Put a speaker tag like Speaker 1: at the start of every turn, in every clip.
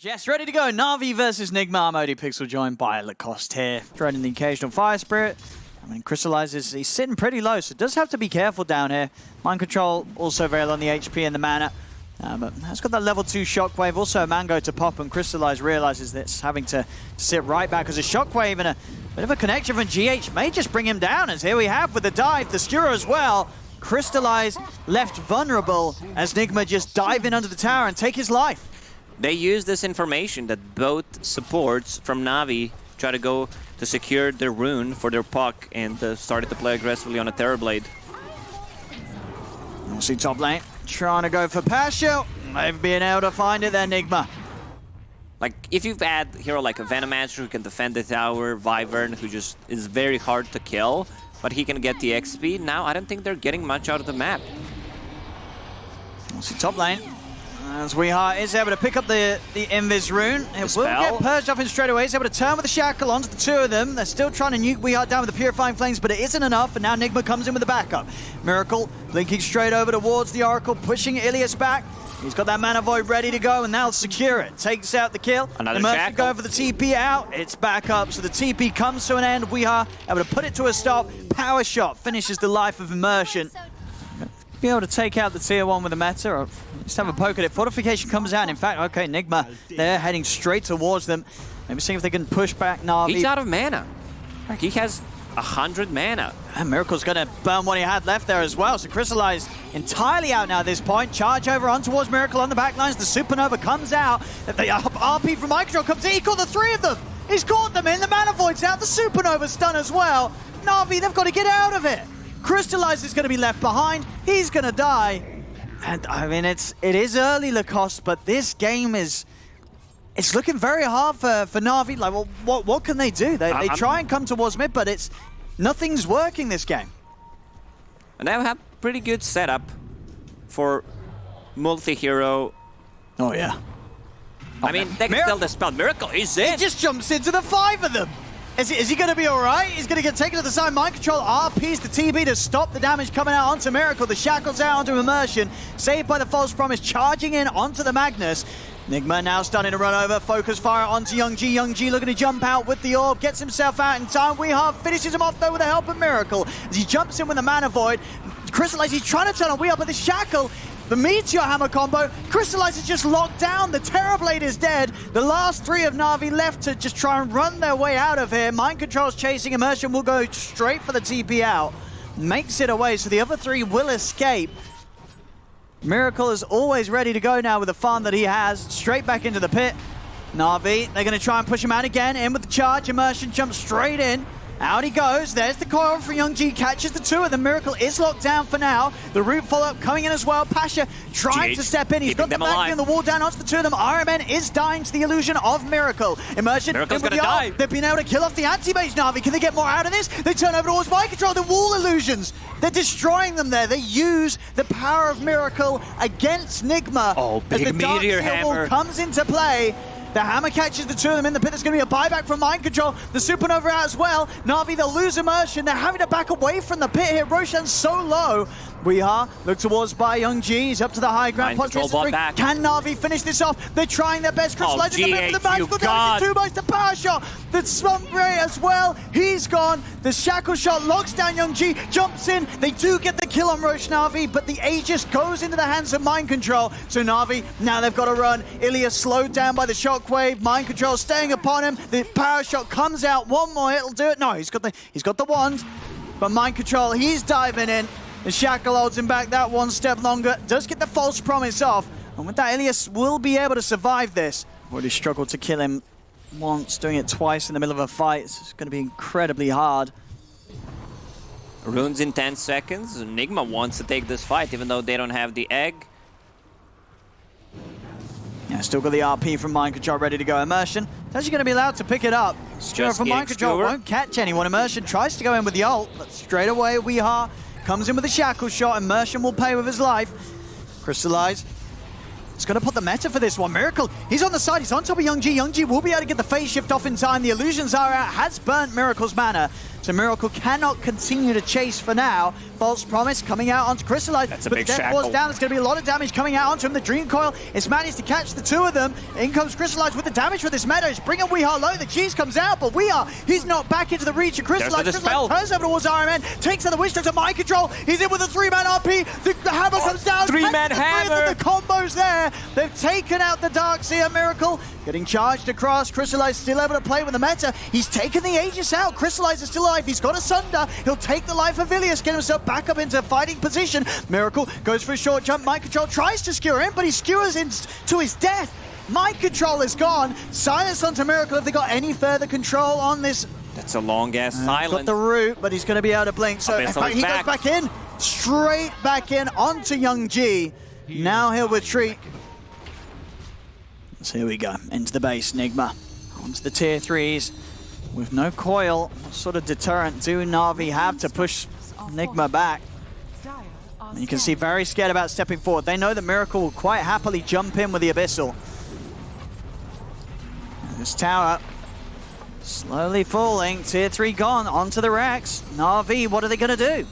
Speaker 1: Yes, ready to go. NAVI versus NIGMA. I'm ODPixel, joined by Lacoste here. Threading the occasional Fire Spirit. I mean, crystallizes, he's sitting pretty low, so does have to be careful down here. Mind Control also very low on the HP and the mana. But has got that level 2 Shockwave. Also a Mango to pop, and Crystallize realizes this, having to sit right back because a Shockwave and a bit of a connection from GH may just bring him down, as here we have with the dive, the Skewer as well. Crystallize left vulnerable as NIGMA just dive in under the tower and take his life.
Speaker 2: They use this information that both supports from NAVI try to go to secure their rune for their puck and started to play aggressively on a Terrorblade.
Speaker 1: We'll see top lane trying to go for Pasha. They've been able to find it there, NIGMA.
Speaker 2: Like, if you've had a hero like a Venomancer who can defend the tower, Wyvern who just is very hard to kill, but he can get the XP, now I don't think they're getting much out of the map.
Speaker 1: We'll see top lane. As Weeha is able to pick up the Invis rune. It will get purged off him straight away. He's able to turn with the Shackle onto the two of them. They're still trying to nuke Weeha down with the Purifying Flames, but it isn't enough, and now NIGMA comes in with the backup. Miracle linking straight over towards the Oracle, pushing Ilias back. He's got that Mana Void ready to go, and now secure it. Takes out the kill.
Speaker 2: Another
Speaker 1: Immersion going for the TP out. It's back up, so the TP comes to an end. Weeha able to put it to a stop. Power Shot finishes the life of Immersion. Be able to take out the tier 1 with a meta, or just have a poke at it. Fortification comes out, and in fact, okay, NIGMA, they're heading straight towards them. Maybe see if they can push back Navi.
Speaker 2: He's out of mana. He has 100 mana.
Speaker 1: And Miracle's gonna burn what he had left there as well, so Crystallize entirely out now at this point. Charge over on towards Miracle on the backlines. The Supernova comes out. The RP from Mind Control comes in. He caught the 3 of them. He's caught them in. The Mana Void's out. The Supernova's done as well. Navi, they've got to get out of it. Crystallize is going to be left behind. He's going to die. And I mean, it is early, Lacoste, but this game it's looking very hard for Navi. Like, well, what can they do? They try and come towards mid, but nothing's working this game.
Speaker 2: And they have pretty good setup for multi-hero.
Speaker 1: Oh, yeah.
Speaker 2: I mean, they can still dispel. Miracle, he's in.
Speaker 1: He just jumps into the 5 of them. Is he going to be all right? He's going to get taken to the side. Mind Control RPs the TB to stop the damage coming out onto Miracle. The Shackle's out onto Immersion. Saved by the False Promise, charging in onto the Magnus. NIGMA now starting to run over. Focus fire onto Youngji. Youngji looking to jump out with the orb. Gets himself out in time. Weeha finishes him off though with the help of Miracle. As he jumps in with the Mana Void. Crystallize, he's trying to turn on Weeha, but the Shackle, the Meteor Hammer combo, Crystallize is just locked down. The Terrorblade is dead. The last 3 of Navi left to just try and run their way out of here. Mind Control's chasing. Immersion will go straight for the TP out. Makes it away, so the other 3 will escape. Miracle is always ready to go now with the farm that he has. Straight back into the pit. Navi, they're going to try and push him out again. In with the charge. Immersion jumps straight in. Out he goes. There's the coil from Youngji. Catches the 2 of them. Miracle is locked down for now. The root follow-up coming in as well. Pasha trying to step in. He's got the back and the wall down onto the 2 of them. RMN is dying to the illusion of Miracle. Immersion
Speaker 2: Miracle's gonna die.
Speaker 1: They've been able to kill off the Anti-Mage Navi. Can they get more out of this? They turn over towards Mind Control. The wall illusions. They're destroying them there. They use the power of Miracle against NIGMA.
Speaker 2: Oh, big
Speaker 1: as the
Speaker 2: meteor
Speaker 1: hammer comes into play. The hammer catches the 2 of them in the pit. There's going to be a buyback from Mind Control. The Supernova out as well. Navi, they'll lose Immersion. They're having to back away from the pit here. Roshan's so low. Weeha look towards by Youngji. He's up to the high ground.
Speaker 2: Mind Control bought back.
Speaker 1: Can Navi finish this off? They're trying their best. Crystallize in the pit for the magical damage. 2 bites, the Power Shot. The Swamp Ray as well. He's gone. The Shackle Shot locks down Youngji. Jumps in. They do get the kill on Roche Navi, but the Aegis goes into the hands of Mind Control. So Navi, now they've got to run. Ilias slowed down by the Shockwave. Mind Control staying upon him. The Power Shot comes out. One more, it'll do it. No, he's got the wand. But Mind Control, he's diving in. The Shackle holds him back that 1 step longer. Does get the False Promise off. And with that, Ilias will be able to survive this. Already struggled to kill him once, doing it twice in the middle of a fight. It's going to be incredibly hard.
Speaker 2: Runes in 10 seconds. NIGMA wants to take this fight, even though they don't have the egg.
Speaker 1: Yeah, still got the RP from Mind Control ready to go. Immersion is actually going to be allowed to pick it up. Skewer from Mind Control won't catch anyone. Immersion tries to go in with the ult, but straight away Weeha comes in with a Shackle Shot. Immersion will pay with his life. Crystallize. It's going to put the meta for this one. Miracle, he's on the side. He's on top of Youngji. Youngji will be able to get the phase shift off in time. The illusions are out. Has burnt Miracle's mana. So Miracle cannot continue to chase for now. False Promise coming out onto Crystallize.
Speaker 2: That's a
Speaker 1: but
Speaker 2: big
Speaker 1: the death
Speaker 2: shackle.
Speaker 1: ward's down. There's going to be a lot of damage coming out onto him. The Dream Coil is managed to catch the two of them. In comes Crystallize with the damage for this meta. It's bringing Weehaw low. The cheese comes out, but he's not back into the reach of Crystallize. Crystallize turns over towards RMN, takes out the Wish to mind control. He's in with a 3-man RP. The hammer comes down.
Speaker 2: 3-man hammer.
Speaker 1: The combos there. They've taken out the Darkseer. Miracle getting charged across. Crystallize still able to play with the meta. He's taken the Aegis out. Crystallize is still alive. He's got a Sunder. He'll take the life of Ilias, get himself back up into fighting position. Miracle goes for a short jump. Mind Control tries to skewer him, but he skewers to his death. Mind Control is gone. Silence onto Miracle. Have they got any further control on this?
Speaker 2: That's a long-ass silence.
Speaker 1: Got the root, but he's going to be able to blink. So in fact, he goes back in. Straight back in onto Young G. Now he'll retreat. So here we go. Into the base. NIGMA onto the tier 3s. With no coil, what sort of deterrent do Na'Vi have to push NIGMA back? And you can see very scared about stepping forward. They know that Miracle will quite happily jump in with the Abyssal. And this tower slowly falling. Tier 3 gone. Onto the Rex. Na'Vi, what are they going to do?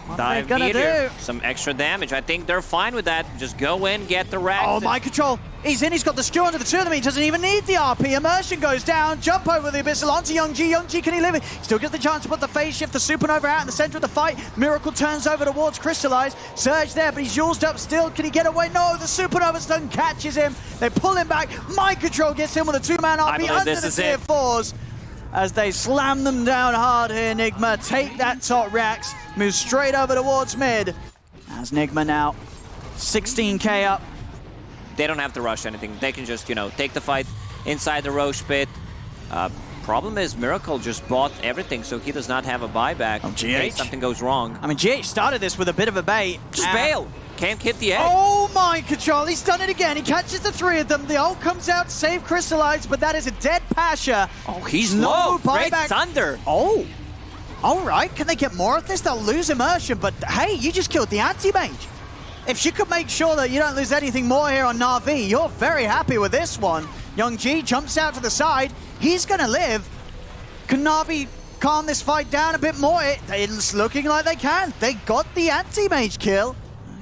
Speaker 1: What are they going to do?
Speaker 2: Some extra damage. I think they're fine with that. Just go in, get the Rex.
Speaker 1: Oh, Mind Control. He's in. He's got the skew onto the two of them. He doesn't even need the RP. Immersion goes down. Jump over the Abyssal onto Young G. Young G, can he live it? Still gets the chance to put the phase shift. The Supernova out in the center of the fight. Miracle turns over towards Crystallize. Surge there, but he's used up still. Can he get away? No, the Supernova stun catches him. They pull him back. Mind Control gets him with a 2-man RP under the tier 4s. As they slam them down hard here, NIGMA take that top Rex, move straight over towards mid. As NIGMA now 16k up.
Speaker 2: They don't have to rush anything. They can just, take the fight inside the Roche pit. Problem is, Miracle just bought everything, so he does not have a buyback.
Speaker 1: Oh,
Speaker 2: in case something goes wrong.
Speaker 1: I mean, GH started this with a bit of a bait.
Speaker 2: Just bail. Can't hit the egg.
Speaker 1: Oh, Mind Control. He's done it again. He catches the 3 of them. The ult comes out to save Crystallize, but that is a dead Pasha.
Speaker 2: Oh, he's
Speaker 1: no
Speaker 2: low.
Speaker 1: Buyback.
Speaker 2: Great Thunder.
Speaker 1: Oh. All right. Can they get more of this? They'll lose Immersion, but hey, you just killed the Anti-Mage. If she could make sure that you don't lose anything more here on Na'Vi, you're very happy with this one. Young G jumps out to the side. He's going to live. Can Na'Vi calm this fight down a bit more? It's looking like they can. They got the Anti-Mage kill.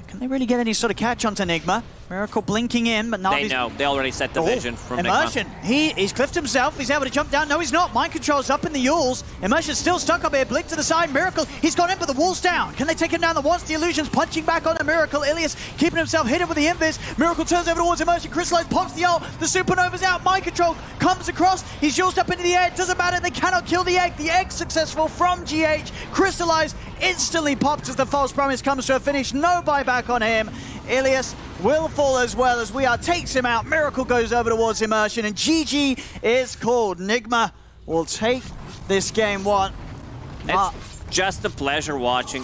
Speaker 1: Can they really get any sort of catch onto NIGMA? Miracle blinking in, but Na'Vi's...
Speaker 2: They know. They already set the vision from
Speaker 1: Immersion.
Speaker 2: NIGMA.
Speaker 1: He's cliffed himself. He's able to jump down. No, he's not. Mind Control's up in the Yules. Immersion's still stuck up here. Blink to the side. Miracle. He's gone in, but the wall's down. Can they take him down? The once the illusion's punching back on a Miracle. Ilias keeping himself hidden with the Invis. Miracle turns over towards Immersion. Crystallize pops the ult. The Supernova's out. Mind Control comes across. He's used up into the air. It doesn't matter. They cannot kill the egg. The egg successful from GH. Crystallize instantly pops as the False Promise comes to a finish. No buyback on him. Ilias will fall as well as Weehaw takes him out. Miracle goes over towards Immersion, and GG is called. NIGMA will take this game 1.
Speaker 2: It's just a pleasure watching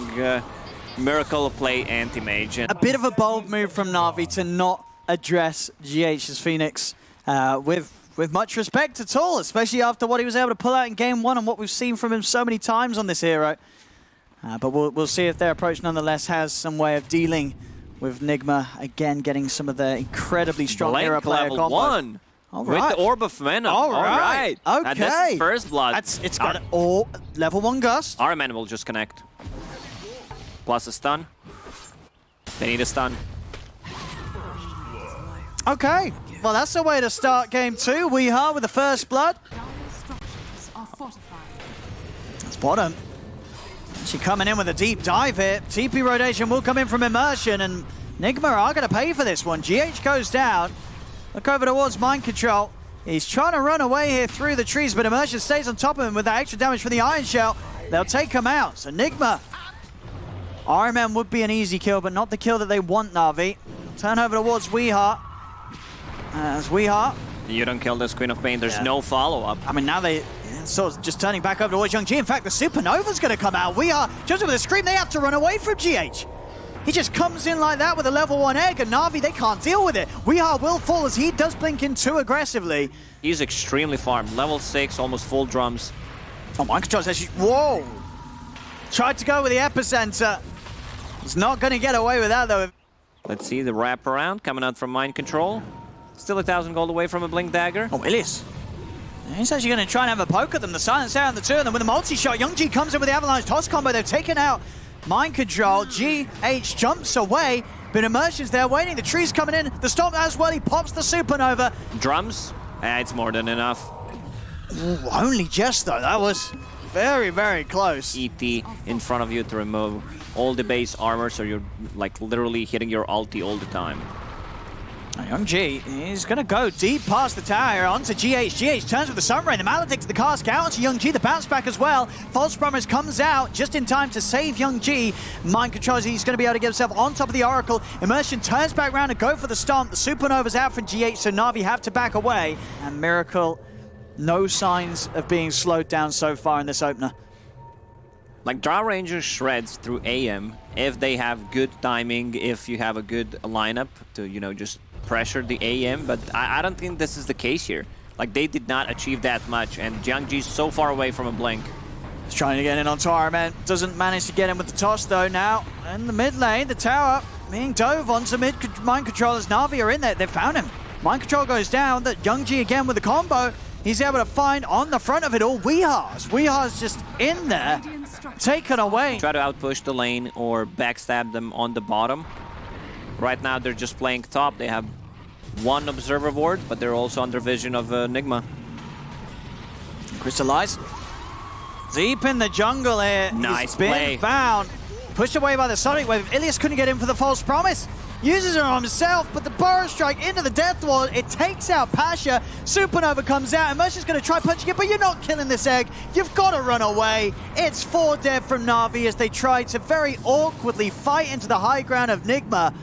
Speaker 2: Miracle play Anti-Mage.
Speaker 1: A bit of a bold move from Na'Vi to not address GH's Phoenix with much respect at all, especially after what he was able to pull out in game 1 and what we've seen from him so many times on this hero. But we'll see if their approach nonetheless has some way of dealing with NIGMA again getting some of the incredibly strong hero player
Speaker 2: level
Speaker 1: combos.
Speaker 2: 1.
Speaker 1: All right.
Speaker 2: With the Orb of Venom.
Speaker 1: All right. Okay.
Speaker 2: And this is first blood.
Speaker 1: It's got level 1 Gust.
Speaker 2: RMN will just connect. Plus a stun. They need a stun.
Speaker 1: Okay. Well, that's the way to start game 2. Weehaw with the first blood. That's bottom. She coming in with a deep dive here. TP rotation will come in from Immersion, and NIGMA are going to pay for this one. GH goes down. Look over towards Mind Control. He's trying to run away here through the trees, but Immersion stays on top of him with that extra damage from the Iron Shell. They'll take him out. So NIGMA, RMN would be an easy kill, but not the kill that they want, Na'Vi. Turn over towards Weehaw. As Weehaw.
Speaker 2: You don't kill this Queen of Pain, there's no follow-up.
Speaker 1: I mean, now they... So just turning back over towards Young G. In fact, the Supernova's going to come out. Weehaw, just with a scream, they have to run away from GH. He just comes in like that with a level 1 egg, and Na'Vi, they can't deal with it. Weehaw will fall as he does blink in too aggressively.
Speaker 2: He's extremely farmed. Level 6, almost full drums.
Speaker 1: Oh, Mind Control's actually... Whoa! Tried to go with the epicenter. He's not going to get away with that, though.
Speaker 2: Let's see the wraparound coming out from Mind Control. Still 1,000 gold away from a Blink Dagger.
Speaker 1: Oh, Ilias. He's actually going to try and have a poke at them. The silence out on the two, and then with a multi-shot, Youngji comes in with the avalanche toss combo. They've taken out mind control. GH jumps away, but Immersion's there waiting. The tree's coming in. The stomp as well. He pops the supernova.
Speaker 2: Drums? It's more than enough.
Speaker 1: Ooh, only just though. That was very, very close.
Speaker 2: ET in front of you to remove all the base armor, so you're like literally hitting your ulti all the time.
Speaker 1: Youngji is going to go deep past the tower onto GH. GH turns with the Sunray. The Maledict to the cast out onto Youngji. The bounce back as well. False Promise comes out just in time to save Youngji. Mind controls. He's going to be able to get himself on top of the Oracle. Immersion turns back around and go for the stomp. The Supernova's out from GH, so NAVI have to back away. And Miracle, no signs of being slowed down so far in this opener.
Speaker 2: Like, Drow Ranger shreds through AM if they have good timing, if you have a good lineup to, you know, just pressure the AM, but I don't think this is the case here. Like, they did not achieve that much, and Jiangji's so far away from a blink.
Speaker 1: He's trying to get in on Torment. Doesn't manage to get in with the toss, though. Now, in the mid lane, the tower being dove onto mind controllers. NAVI are in there. They found him. Mind control goes down. That Youngji again with the combo. He's able to find on the front of it all Weeha's. Weeha's just in there, taken away.
Speaker 2: Try to outpush the lane or backstab them on the bottom. Right now, they're just playing top. They have one observer ward, but they're also under vision of NIGMA.
Speaker 1: Crystallize. Deep in the jungle here.
Speaker 2: Nice
Speaker 1: He's been
Speaker 2: play.
Speaker 1: found. Pushed away by the Sonic Wave. Ilias couldn't get in for the False Promise. Uses it on himself, but the Burrow Strike into the Death Ward. It takes out Pasha. Supernova comes out. Immersion's going to try punching it, but you're not killing this egg. You've got to run away. It's 4 dead from NAVI as they try to very awkwardly fight into the high ground of NIGMA.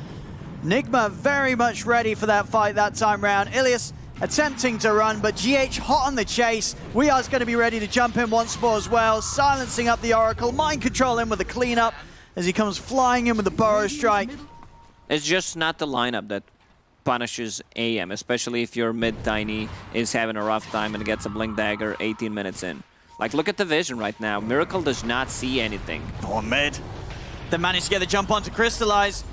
Speaker 1: NIGMA very much ready for that fight that time round. Ilias attempting to run, but GH hot on the chase. Weeha's going to be ready to jump in once more as well, silencing up the Oracle. Mind control in with the cleanup as he comes flying in with the Burrow Strike.
Speaker 2: It's just not the lineup that punishes AM, especially if your mid-tiny is having a rough time and gets a Blink Dagger 18 minutes in. Like, look at the vision right now. Miracle does not see anything.
Speaker 1: On mid. They managed to get the jump on to Crystallize.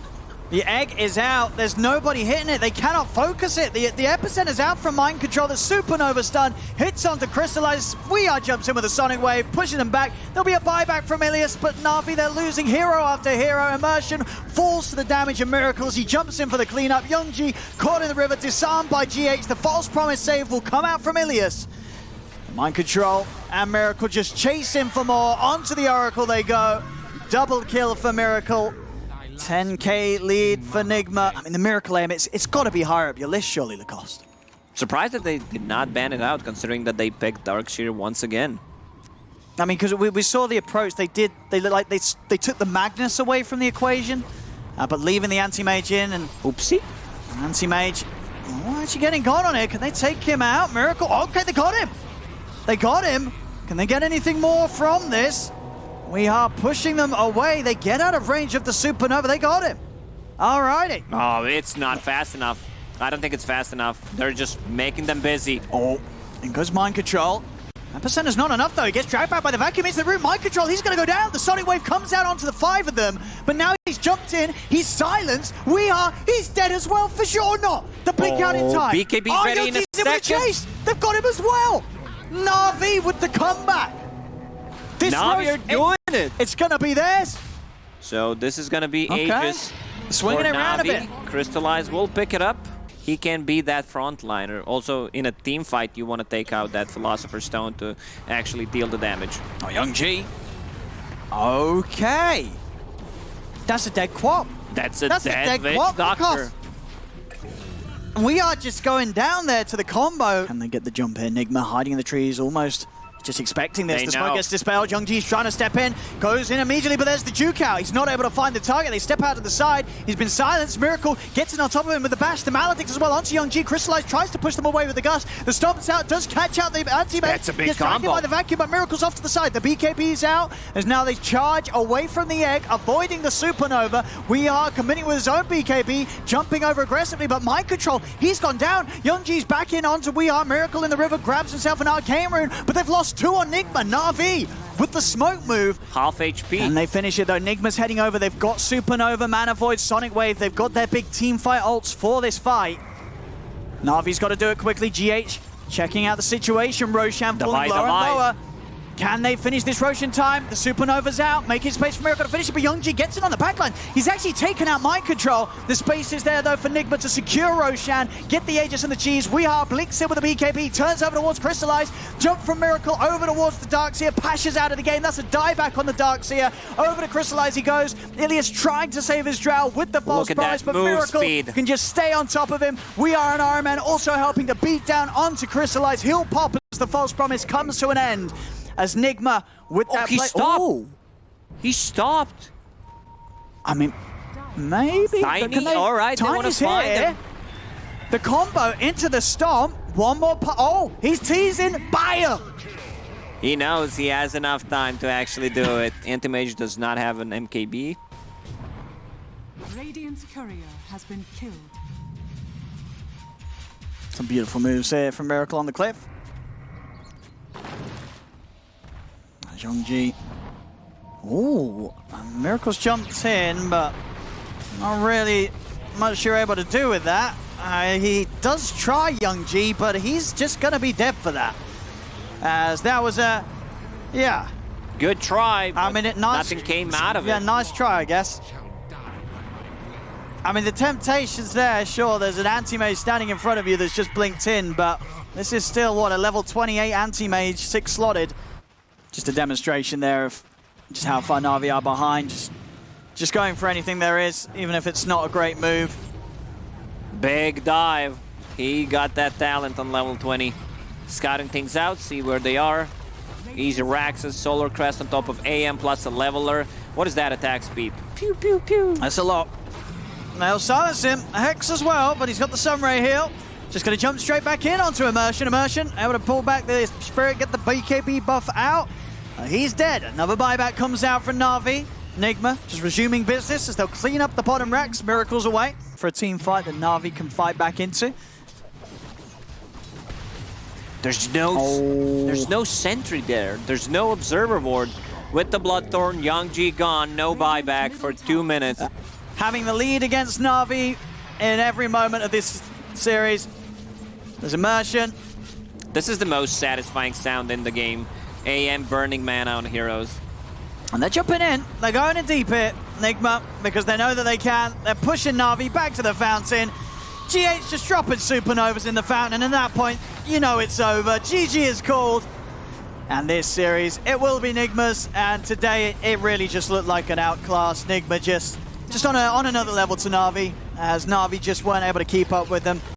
Speaker 1: The egg is out. There's nobody hitting it. They cannot focus it. The Epicenter's out from mind control. The Supernova stun hits onto Crystallize. Weeha jumps in with a Sonic Wave, pushing them back. There'll be a buyback from Ilias, but NAVI, they're losing hero after hero. Immersion falls to the damage of Miracles. He jumps in for the cleanup. Youngji caught in the river, disarmed by GH. The False Promise save will come out from Ilias. Mind control and Miracle just chase him for more. Onto the Oracle they go. Double kill for Miracle. 10k lead for NIGMA. I mean, the Miracle aim, it's got to be higher up your list, surely, Lacoste.
Speaker 2: Surprised that they did not ban it out, considering that they picked Darkseer once again.
Speaker 1: I mean, because we saw the approach. They took the Magnus away from the equation, but leaving the Anti-Mage in, and
Speaker 2: Oopsie.
Speaker 1: Anti-Mage actually getting gone on it. Can they take him out? Miracle, okay, they got him. They got him. Can they get anything more from this? We are pushing them away. They get out of range of the Supernova. They got him. Alrighty.
Speaker 2: Oh, it's not fast enough. I don't think it's fast enough. They're just making them busy.
Speaker 1: Oh, in goes mind control. That percent is not enough, though. He gets dragged back by the vacuum into the room. Mind control, he's going to go down. The Sonic Wave comes out onto the 5 of them. But now he's jumped in. He's silenced. He's dead as well, for sure not. The blink out in time.
Speaker 2: BKB ready in a
Speaker 1: Yogi's in with the chase. They've got him as well. NAVI with the comeback. This
Speaker 2: NAVI are doing it.
Speaker 1: It's going to be theirs.
Speaker 2: So this is going to be Aegis.
Speaker 1: Swinging it around a bit.
Speaker 2: Crystallize will pick it up. He can be that frontliner. Also, in a team fight, you want to take out that Philosopher's Stone to actually deal the damage.
Speaker 1: Oh, Youngji. Okay. That's a dead Quap.
Speaker 2: That's a dead Witch
Speaker 1: Quap,
Speaker 2: Doctor.
Speaker 1: We are just going down there to the combo. Can they get the jump in? NIGMA hiding in the trees, almost just expecting this. The smoke gets dispelled. Youngji's trying to step in. Goes in immediately, but there's the Juke out. He's not able to find the target. They step out to the side. He's been silenced. Miracle gets in on top of him with the bash. The Maledict as well onto Youngji. Crystallize tries to push them away with the Gust. The Stomp's out. Does catch out the Anti-Mage.
Speaker 2: That's a big
Speaker 1: Gets
Speaker 2: combo.
Speaker 1: by the vacuum, but Miracle's off to the side. The BKB's out. As now they charge away from the egg, avoiding the Supernova. We are committing with his own BKB, jumping over aggressively, but mind control, he's gone down. Youngji's back in onto We Are. Miracle in the river, grabs himself an Arcane Rune, but they've lost 2 on NIGMA. NAVI with the smoke move.
Speaker 2: Half HP.
Speaker 1: And they finish it though. NIGMA's heading over. They've got Supernova, Mana Void, Sonic Wave. They've got their big team fight ults for this fight. NAVI's got to do it quickly. GH checking out the situation. Roshan pulling
Speaker 2: Divide,
Speaker 1: lower and
Speaker 2: divide.
Speaker 1: lower. Can they finish this Roshan time? The Supernova's out, making space for Miracle to finish it, but Youngji gets it on the backline. He's actually taken out mind control. The space is there, though, for NIGMA to secure Roshan, get the Aegis and the cheese. We are blinks in with the BKB, turns over towards Crystallize, jump from Miracle over towards the Darkseer, Pasha's out of the game. That's a dieback on the Darkseer. Over to Crystallize he goes. Ilias trying to save his Drow with the false promise, but
Speaker 2: move
Speaker 1: Miracle
Speaker 2: speed.
Speaker 1: can just stay on top of him. We are an Iron Man also helping to beat down onto Crystallize. He'll pop as the false promise comes to an end. As NIGMA with that
Speaker 2: he
Speaker 1: play.
Speaker 2: stopped.
Speaker 1: Oh.
Speaker 2: He stopped.
Speaker 1: I mean, maybe.
Speaker 2: Tiny, all right, they want to
Speaker 1: Tiny's
Speaker 2: find
Speaker 1: here.
Speaker 2: him.
Speaker 1: The combo into the stomp. One more. Oh, he's teasing. Buyer.
Speaker 2: He knows he has enough time to actually do it. Anti-Mage does not have an MKB.
Speaker 3: Radiant's courier has been killed.
Speaker 1: Some beautiful moves here from Miracle on the cliff. Youngji. Ooh, Miracle's jumped in, but not really much you're able to do with that. He does try Youngji, but he's just going to be dead for that. As that was a, yeah.
Speaker 2: Good try,
Speaker 1: I mean,
Speaker 2: nothing came out of it.
Speaker 1: Yeah, nice try, I guess. I mean, the temptation's there, sure. There's an Anti-Mage standing in front of you that's just blinked in, but this is still, what, a level 28 Anti-Mage, 6 slotted. Just a demonstration there of just how far NAVI are behind. Just going for anything there is, even if it's not a great move.
Speaker 2: Big dive. He got that talent on level 20. Scouting things out, see where they are. Easy Raxus, Solar Crest on top of AM plus a leveler. What is that attack speed? Pew, pew, pew.
Speaker 1: That's a lot. They'll silence him. Hex as well, but he's got the Sunray heal. Just going to jump straight back in onto Immersion. Immersion able to pull back the Spirit, get the BKB buff out. He's dead. Another buyback comes out from NAVI. NIGMA just resuming business as they'll clean up the bottom racks. Miracles away for a team fight that NAVI can fight back into.
Speaker 2: There's no sentry there. There's no observer ward. With the Bloodthorn, Youngji gone, no buyback for 2 minutes.
Speaker 1: Having the lead against NAVI in every moment of this series. There's Immersion.
Speaker 2: This is the most satisfying sound in the game. AM burning mana on heroes.
Speaker 1: And they're jumping in. They're going in deep here, NIGMA, because they know that they can. They're pushing NAVI back to the fountain. GH just dropping Supernovas in the fountain, and at that point, you know it's over. GG is called. And this series, it will be NIGMA's, and today it really just looked like an outclass. NIGMA just on another level to NAVI, as NAVI just weren't able to keep up with them.